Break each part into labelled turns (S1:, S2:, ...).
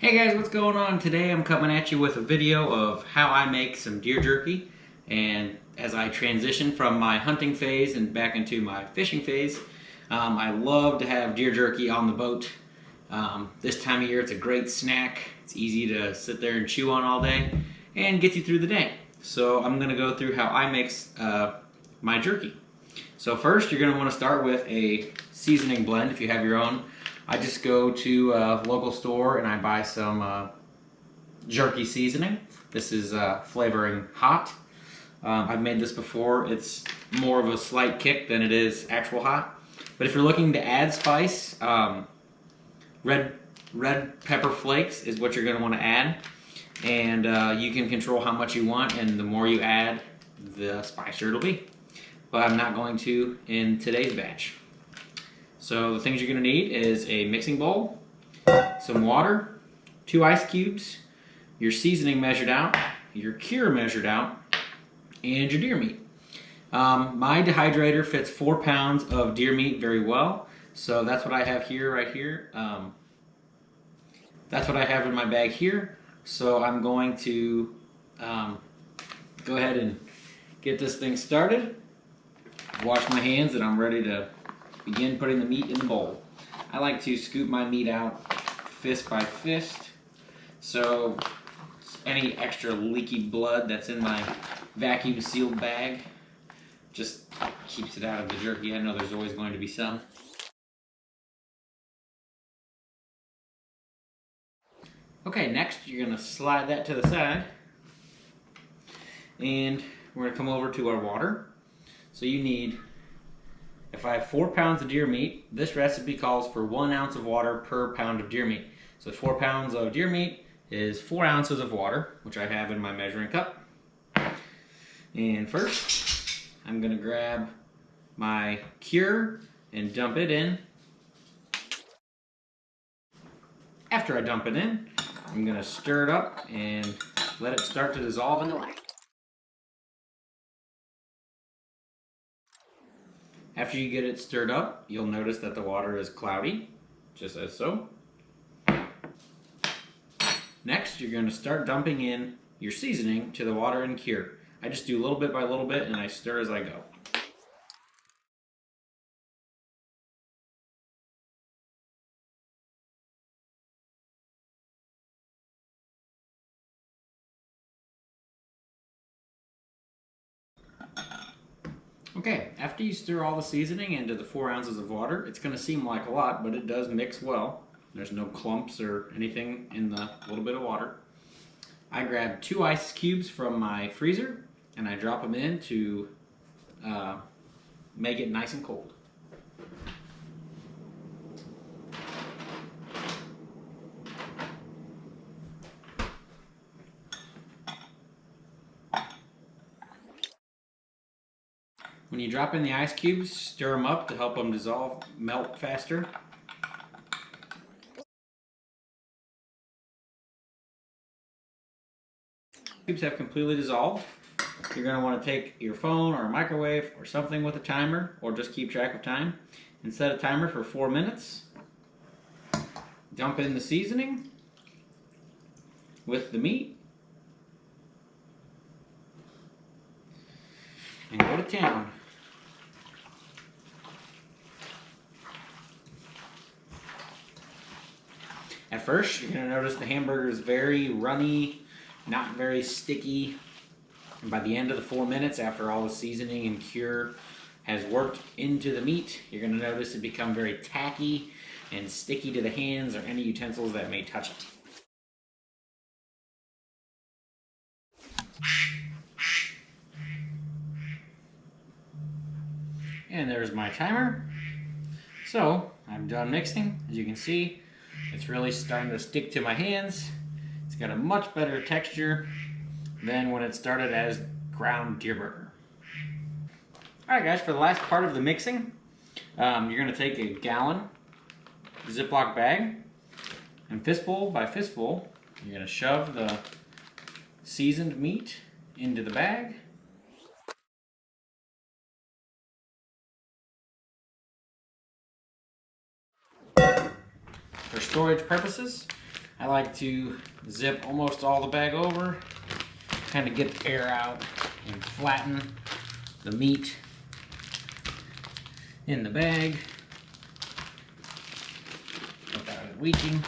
S1: Hey guys, what's going on? Today I'm coming at you with a video of how I make some deer jerky, and as I transition from my hunting phase and back into my fishing phase, I love to have deer jerky on the boat. This time of year it's a great snack. It's easy to sit there and chew on all day and gets you through the day. So I'm going to go through how I mix my jerky. So first you're going to want to start with a seasoning blend if you have your own. I just go to a local store and I buy some Jerky Seasoning. This is flavoring hot. I've made this before. It's more of a slight kick than it is actual hot. But if you're looking to add spice, red pepper flakes is what you're going to want to add. And you can control how much you want, and the more you add, the spicier it'll be. But I'm not going to in today's batch. So the things you're going to need is a mixing bowl, some water, 2 ice cubes, your seasoning measured out, your cure measured out, and your deer meat. My dehydrator fits 4 pounds of deer meat very well, so that's what I have here, right here. That's what I have in my bag here. So I'm going to go ahead and get this thing started, wash my hands, and I'm ready to begin putting the meat in the bowl. I like to scoop my meat out fist by fist, so any extra leaky blood that's in my vacuum sealed bag just keeps it out of the jerky. I know there's always going to be some. Okay, next you're going to slide that to the side, and we're going to come over to our water. So you need, if I have 4 pounds of deer meat, this recipe calls for 1 ounce of water per pound of deer meat. So 4 pounds of deer meat is 4 ounces of water, which I have in my measuring cup. And first, I'm going to grab my cure and dump it in. After I dump it in, I'm going to stir it up and let it start to dissolve in the liquid. After you get it stirred up, you'll notice that the water is cloudy, just as so. Next, you're going to start dumping in your seasoning to the water and cure. I just do little bit by little bit and I stir as I go. Okay, after you stir all the seasoning into the 4 ounces of water, it's going to seem like a lot, but it does mix well. There's no clumps or anything in the little bit of water. I grab 2 ice cubes from my freezer and I drop them in to make it nice and cold. When you drop in the ice cubes, stir them up to help them dissolve, melt faster. Cubes have completely dissolved. You're going to want to take your phone or a microwave or something with a timer, or just keep track of time, and set a timer for 4 minutes. Dump in the seasoning with the meat and go to town. At first, you're going to notice the hamburger is very runny, not very sticky. And by the end of the 4 minutes, after all the seasoning and cure has worked into the meat, you're going to notice it become very tacky and sticky to the hands or any utensils that may touch it. And there's my timer. So, I'm done mixing. As you can see, it's really starting to stick to my hands. It's got a much better texture than when it started as ground deer burger. Alright guys, for the last part of the mixing, you're going to take a gallon Ziploc bag, and fistful by fistful, you're going to shove the seasoned meat into the bag. For storage purposes, I like to zip almost all the bag over, kind of get the air out and flatten the meat in the bag without it leaking.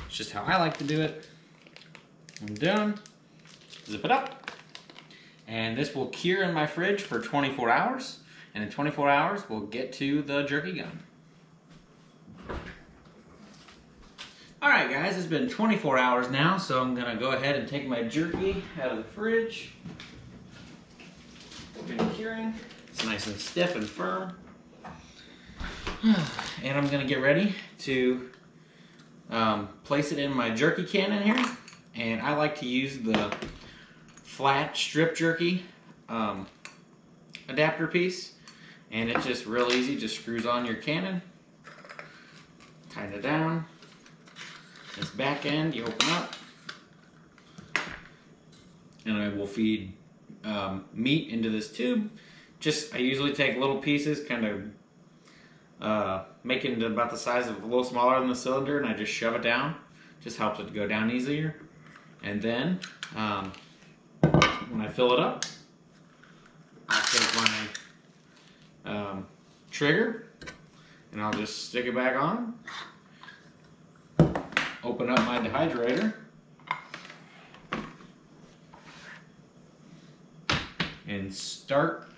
S1: It's just how I like to do it. I'm done. Zip it up. And this will cure in my fridge for 24 hours. And in 24 hours, we'll get to the jerky gun. Alright guys, it's been 24 hours now, so I'm going to go ahead and take my jerky out of the fridge. It's been curing. It's nice and stiff and firm. And I'm going to get ready to place it in my jerky cannon here. And I like to use the flat strip jerky adapter piece. And it's just real easy, just screws on your cannon. Tighten it down. This back end you open up. And I will feed meat into this tube. I usually take little pieces, kind of make it about the size of a little smaller than the cylinder, and I just shove it down. Just helps it to go down easier. And then when I fill it up, I'll take my trigger and I'll just stick it back on. Open up my dehydrator and start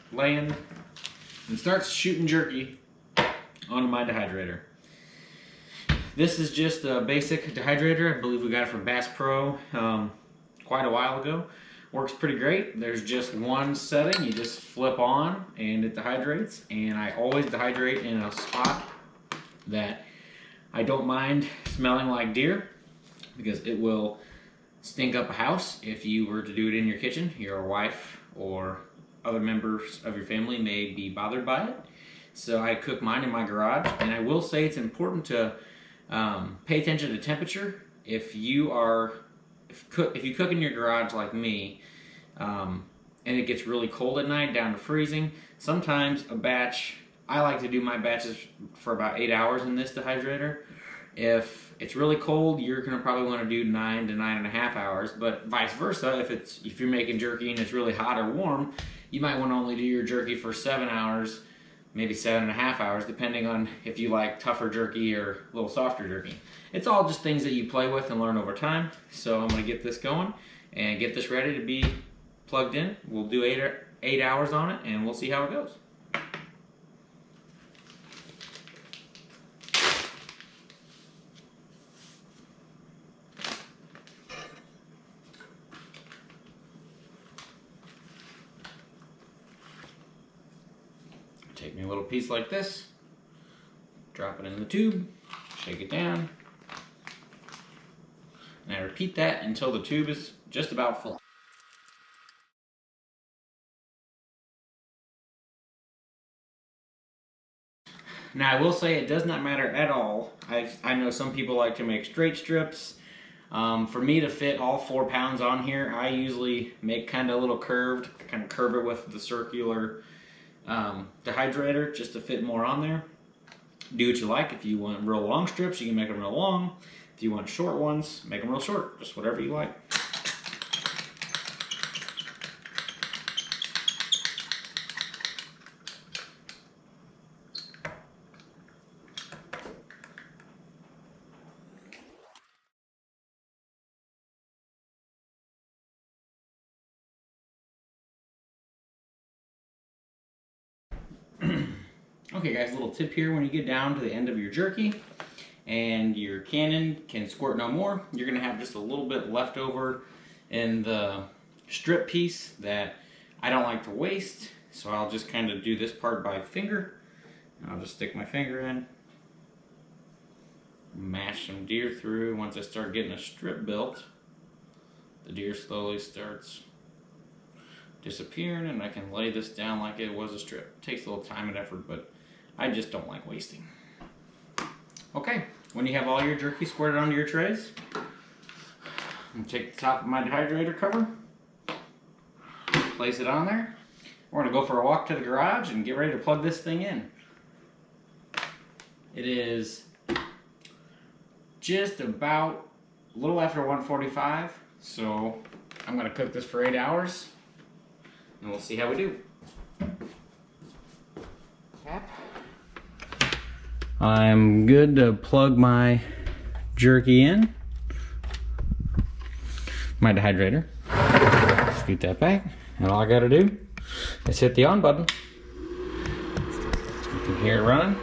S1: shooting jerky onto my dehydrator. This is just a basic dehydrator. I believe we got it from Bass Pro quite a while ago. Works pretty great. There's just one setting. You just flip on and it dehydrates. And I always dehydrate in a spot that I don't mind smelling like deer, because it will stink up a house if you were to do it in your kitchen. Your wife or other members of your family may be bothered by it. So I cook mine in my garage, and I will say it's important to pay attention to temperature. If you cook in your garage like me, and it gets really cold at night, down to freezing, sometimes a batch, I like to do my batches for about 8 hours in this dehydrator. If it's really cold, you're gonna probably want to do 9 to 9.5 hours, but vice versa, if you're making jerky and it's really hot or warm, you might want to only do your jerky for 7 hours, maybe 7.5 hours, depending on if you like tougher jerky or a little softer jerky. It's all just things that you play with and learn over time. So I'm gonna get this going and get this ready to be plugged in. We'll do 8 hours on it, and we'll see how it goes. Take me a little piece like this, drop it in the tube, shake it down, and I repeat that until the tube is just about full. Now I will say it does not matter at all. I know some people like to make straight strips. For me to fit all 4 pounds on here, I usually make kind of a little curved, kind of curve it with the circular dehydrator just to fit more on there. Do what you like. If you want real long strips, you can make them real long. If you want short ones, make them real short. Just whatever you like. Okay guys, a little tip here: when you get down to the end of your jerky and your cannon can squirt no more, you're going to have just a little bit left over in the strip piece that I don't like to waste. So I'll just kind of do this part by finger. I'll just stick my finger in, mash some deer through. Once I start getting a strip built, the deer slowly starts disappearing, and I can lay this down like it was a strip. It takes a little time and effort, but I just don't like wasting. Okay, when you have all your jerky squirted onto your trays, I'm going to take the top of my dehydrator cover, place it on there. we're gonna go for a walk to the garage and get ready to plug this thing in. It is just about a little after 1:45, so I'm gonna cook this for 8 hours and we'll see how we do. I'm good to plug my jerky in. My dehydrator. Scoot that back, and all I gotta do is hit the on button. You can hear it running.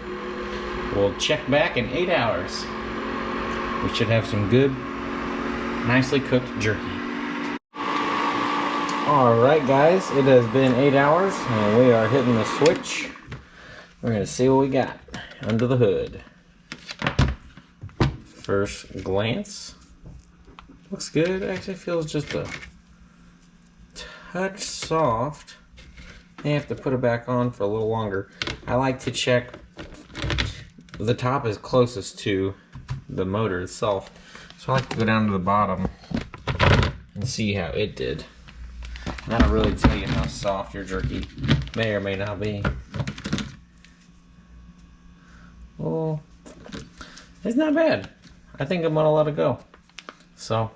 S1: We'll check back in 8 hours. We should have some good, nicely cooked jerky. Alright guys, it has been 8 hours and we are hitting the switch. We're gonna see what we got under the hood. First glance, looks good. Actually feels just a touch soft. May have to put it back on for a little longer. I like to check the top is closest to the motor itself, so I like to go down to the bottom and see how it did. That'll really tell you how soft your jerky may or may not be. Oh, it's not bad. I think I'm gonna let it go. So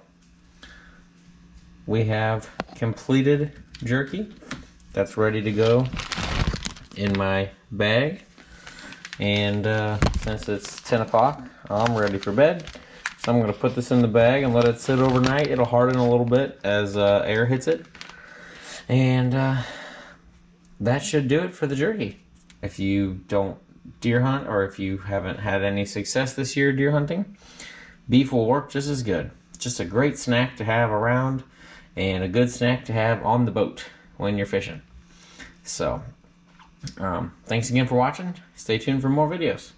S1: we have completed jerky that's ready to go in my bag. And since it's 10 o'clock, I'm ready for bed. So I'm gonna put this in the bag and let it sit overnight. It'll harden a little bit as air hits it. And that should do it for the jerky. If you don't deer hunt, or if you haven't had any success this year deer hunting, beef will work just as good. Just a great snack to have around, and a good snack to have on the boat when you're fishing. So thanks again for watching. Stay tuned for more videos.